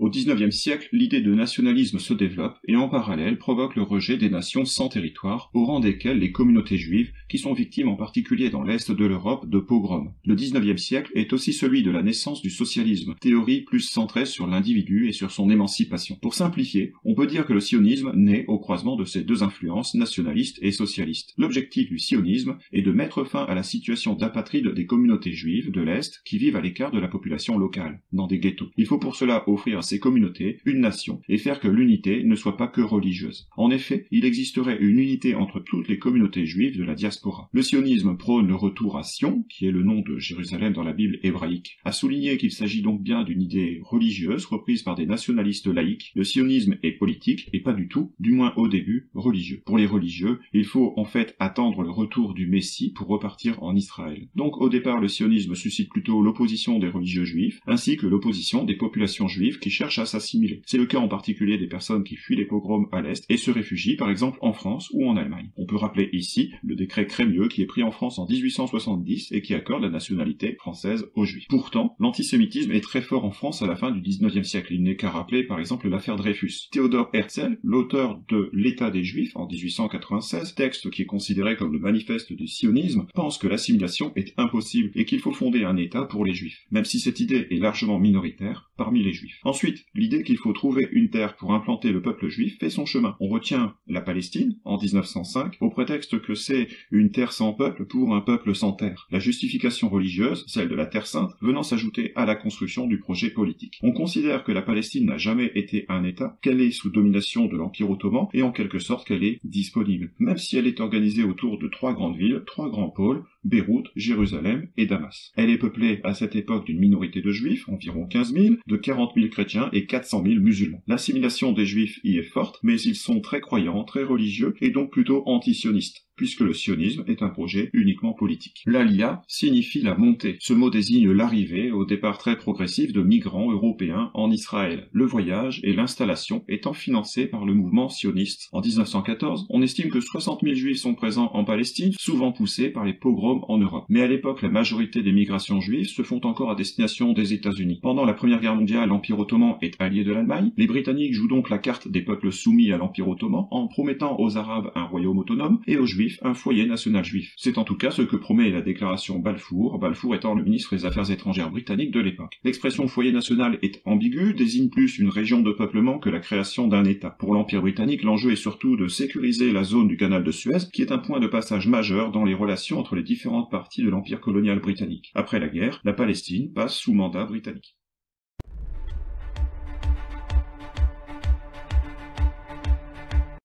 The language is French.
Au XIXe siècle, l'idée de nationalisme se développe et en parallèle provoque le rejet des nations sans territoire, au rang desquelles les communautés juives, qui sont victimes en particulier dans l'Est de l'Europe de pogroms. Le XIXe siècle est aussi celui de la naissance du socialisme, théorie plus centrée sur l'individu et sur son émancipation. Pour simplifier, on peut dire que le sionisme naît au croisement de ces deux influences nationalistes et socialistes. L'objectif du sionisme est de mettre fin à la situation d'apatride des communautés juives de l'Est qui vivent à l'écart de la population locale, dans des ghettos. Il faut pour cela offrir à ces communautés une nation et faire que l'unité ne soit pas que religieuse. En effet, il existerait une unité entre toutes les communautés juives de la diaspora. Le sionisme prône le retour à Sion, qui est le nom de Jérusalem dans la Bible hébraïque. À souligner qu'il s'agit donc bien d'une idée religieuse reprise par des nationalistes laïcs. Le sionisme est politique et pas du tout, du moins au début, religieux. Pour les religieux, il faut en fait attendre le retour du Messie pour repartir en Israël. Donc au départ, le sionisme suscite plutôt l'opposition des religieux juifs, ainsi que l'opposition des populations juives qui cherchent à s'assimiler. C'est le cas en particulier des personnes qui fuient les pogroms à l'Est et se réfugient par exemple en France ou en Allemagne. On peut rappeler ici le décret Crémieux qui est pris en France en 1870 et qui accorde la nationalité française aux juifs. Pourtant, l'antisémitisme est très fort en France à la fin du XIXe siècle. Il n'est qu'à rappeler par exemple l'affaire Dreyfus. Théodore Herzl, l'auteur de l'État des Juifs en 1896, texte qui est considéré comme le manifeste du sionisme, pense que l'assimilation est impossible et qu'il faut fonder un État pour les Juifs, même si cette idée est largement minoritaire parmi les Juifs. Ensuite, l'idée qu'il faut trouver une terre pour implanter le peuple juif fait son chemin. On retient la Palestine en 1905 au prétexte que c'est une terre sans peuple pour un peuple sans terre. La justification religieuse, celle de la Terre Sainte, venant s'ajouter à la construction du projet politique. On considère que la Palestine n'a jamais été un État, qu'elle est sous domination de l'Empire ottoman et en quelque sorte qu'elle est disponible, même si elle est organisée autour de trois grandes villes, trois grands pôles, Beyrouth, Jérusalem et Damas. Elle est peuplée à cette époque d'une minorité de juifs, environ 15 000, de 40 000 chrétiens et 400 000 musulmans. L'assimilation des juifs y est forte, mais ils sont très croyants, très religieux et donc plutôt anti-sionistes, puisque le sionisme est un projet uniquement politique. L'Aliyah signifie la montée. Ce mot désigne l'arrivée, au départ très progressif, de migrants européens en Israël. Le voyage et l'installation étant financés par le mouvement sioniste. En 1914, on estime que 60 000 juifs sont présents en Palestine, souvent poussés par les pogroms en Europe. Mais à l'époque, la majorité des migrations juives se font encore à destination des États-Unis. Pendant la Première Guerre mondiale, l'Empire ottoman est allié de l'Allemagne. Les Britanniques jouent donc la carte des peuples soumis à l'Empire ottoman en promettant aux Arabes un royaume autonome et aux Juifs un foyer national juif. C'est en tout cas ce que promet la déclaration Balfour, Balfour étant le ministre des Affaires étrangères britannique de l'époque. L'expression foyer national est ambiguë, désigne plus une région de peuplement que la création d'un État. Pour l'Empire britannique, l'enjeu est surtout de sécuriser la zone du canal de Suez, qui est un point de passage majeur dans les relations entre les différentes parties de l'Empire colonial britannique. Après la guerre, la Palestine passe sous mandat britannique.